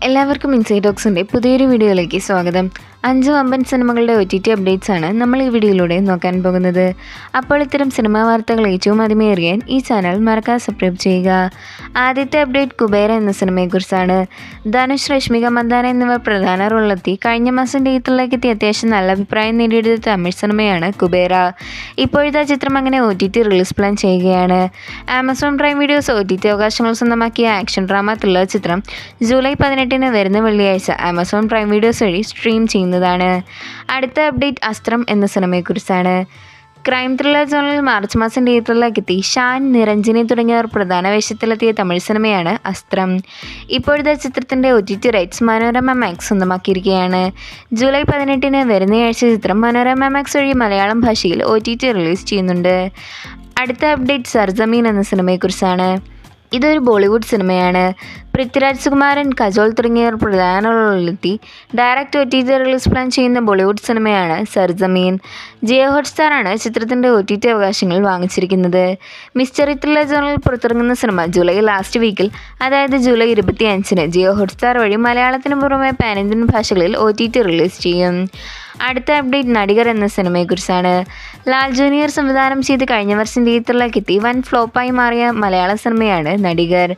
എല്ലാവർക്കും ഇൻസൈഡ് ടോക്സിൻ്റെ പുതിയൊരു വീഡിയോയിലേക്ക് സ്വാഗതം. 5 വമ്പൻ സിനിമകളുടെ OTT അപ്ഡേറ്റ്സ് ആണ് നമ്മൾ ഈ വീഡിയോയിലൂടെ നോക്കാൻ പോകുന്നത്. അപ്പോൾ ഇത്തരം സിനിമാ വാർത്തകൾ ഏറ്റവും ആദ്യമേ അറിയാൻ ഈ ചാനൽ മറക്കാതെ സബ്സ്ക്രൈബ് ചെയ്യുക. ആദ്യത്തെ അപ്ഡേറ്റ് കുബേര എന്ന സിനിമയെക്കുറിച്ചാണ്. ധനുഷ്, രശ്മിക മന്ദാന എന്നിവർ പ്രധാന റോളിലെത്തി കഴിഞ്ഞ മാസം തിയേറ്ററിലേക്ക് എത്തി അത്യാവശ്യം നല്ല അഭിപ്രായം നേടിയെടുത്ത തമിഴ് സിനിമയാണ് കുബേര. ഇപ്പോഴത്തെ ചിത്രം അങ്ങനെ OTT റിലീസ് പ്ലാൻ ചെയ്യുകയാണ്. ആമസോൺ പ്രൈം വീഡിയോസ് OTT അവകാശങ്ങൾ സ്വന്തമാക്കിയ ആക്ഷൻ ഡ്രാമ ത്രില്ലർ ചിത്രം ജൂലൈ 18 വരുന്ന വെള്ളിയാഴ്ച ആമസോൺ പ്രൈം വീഡിയോസ് വഴി സ്ട്രീം ചെയ്യുന്നതാണ്. അടുത്ത അപ്ഡേറ്റ് അസ്ത്രം എന്ന സിനിമയെക്കുറിച്ചാണ്. ക്രൈം ത്രില്ലർ ജോണിൽ മാർച്ച് മാസം തിയേറ്ററിലേക്ക് എത്തി ഷാൻ, നിരഞ്ജനി തുടങ്ങിയവർ പ്രധാന വേഷത്തിലെത്തിയ തമിഴ് സിനിമയാണ് അസ്ത്രം. ഇപ്പോഴത്തെ ചിത്രത്തിൻ്റെ OTT റൈറ്റ്സ് മനോരമ മാക്സ് സ്വന്തമാക്കിയിരിക്കുകയാണ്. ജൂലൈ 18 വരുന്നയാഴ്ച ചിത്രം മനോരമ മാക്സ് വഴി മലയാളം ഭാഷയിൽ OTT റിലീസ് ചെയ്യുന്നുണ്ട്. അടുത്ത അപ്ഡേറ്റ് സർജമീൻ എന്ന സിനിമയെക്കുറിച്ചാണ്. ഇതൊരു ബോളിവുഡ് സിനിമയാണ്. പൃഥ്വിരാജ് സുകുമാരൻ, കജോൾ തുടങ്ങിയവർ പ്രധാന റോളിലെത്തി ഡയറക്റ്റ് OTT റിലീസ് പ്ലാൻ ചെയ്യുന്ന ബോളിവുഡ് സിനിമയാണ് സർജമീൻ. ജിയോ ഹോട്ട്സ്റ്റാറാണ് ചിത്രത്തിൻ്റെ OTT അവകാശങ്ങൾ വാങ്ങിച്ചിരിക്കുന്നത്. മിസ്റ്ററി ത്രില്ലർ ജോണിൽ പുറത്തിറങ്ങുന്ന സിനിമ ജൂലൈ ലാസ്റ്റ് വീക്കിൽ, അതായത് ജൂലൈ 25 ജിയോ ഹോട്ട്സ്റ്റാർ വഴി മലയാളത്തിന് പുറമെ പാൻ ഇന്ത്യൻ ഭാഷകളിൽ OTT റിലീസ് ചെയ്യും. അടുത്ത അപ്ഡേറ്റ് നടികർ എന്ന സിനിമയെക്കുറിച്ചാണ്. ലാൽ ജൂനിയർ സംവിധാനം ചെയ്ത് കഴിഞ്ഞ വർഷം തിയേറ്ററിലേക്ക് എത്തി വൻ ഫ്ലോപ്പായി മാറിയ മലയാള സിനിമയാണ് നടികർ.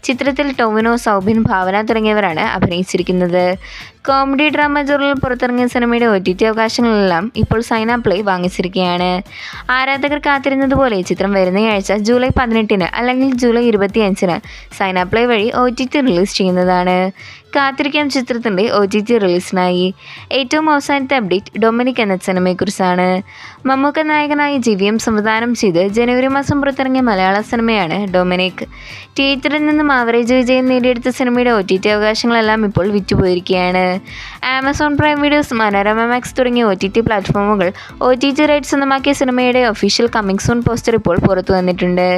ചിത്രത്തിൽ ടോവിനോ, സൗബിൻ, ഭാവന തുടങ്ങിയവരാണ് അഭിനയിച്ചിരിക്കുന്നത്. കോമഡി ഡ്രാമ ജോറിൽ പുറത്തിറങ്ങിയ സിനിമയുടെ OTT അവകാശങ്ങളെല്ലാം ഇപ്പോൾ സൈന പ്ലേ വാങ്ങിച്ചിരിക്കുകയാണ്. ആരാധകർ കാത്തിരുന്നതുപോലെ ചിത്രം വരുന്നയാഴ്ച ജൂലൈ 18 അല്ലെങ്കിൽ ജൂലൈ 25 സൈന പ്ലേ വഴി OTT റിലീസ് ചെയ്യുന്നതാണ്. കാത്തിരിക്കാം ചിത്രത്തിൻ്റെ OTT റിലീസിനായി. ഏറ്റവും അവസാനത്തെ അപ്ഡേറ്റ് ഡൊമിനിക് എന്ന സിനിമയെക്കുറിച്ചാണ്. മമ്മൂക്ക നായകനായി GVM സംവിധാനം ചെയ്ത് ജനുവരി മാസം പുറത്തിറങ്ങിയ മലയാള സിനിമയാണ് ഡൊമിനിക്. തിയേറ്ററിൽ നിന്നും ആവറേജ് വിജയം നേടിയെടുത്ത സിനിമയുടെ OTT അവകാശങ്ങളെല്ലാം ഇപ്പോൾ വിറ്റുപോയിരിക്കുകയാണ്. Amazon Prime videos, Manorama Max തുടങ്ങിയ OTT പ്ലാറ്റ്ഫോമുകൾ OTT റൈറ്റ്സ് സ്വന്തമാക്കിയ സിനിമയുടെ ഒഫീഷ്യൽ കമ്മിങ് സൂൺ പോസ്റ്റർ ഇപ്പോൾ പുറത്തു വന്നിട്ടുണ്ട്.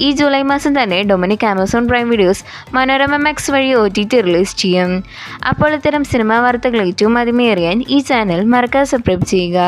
ഈ ജൂലൈ മാസം തന്നെ Dominic Amazon Prime videos, Manorama max വഴി OTT റിലീസ് ചെയ്യും. അപ്പോൾ ഇത്തരം സിനിമാ വാർത്തകൾ ഏറ്റവും ആദ്യമേ അറിയാൻ ഈ ചാനൽ മറക്കാതെ സബ്സ്ക്രൈബ് ചെയ്യുക.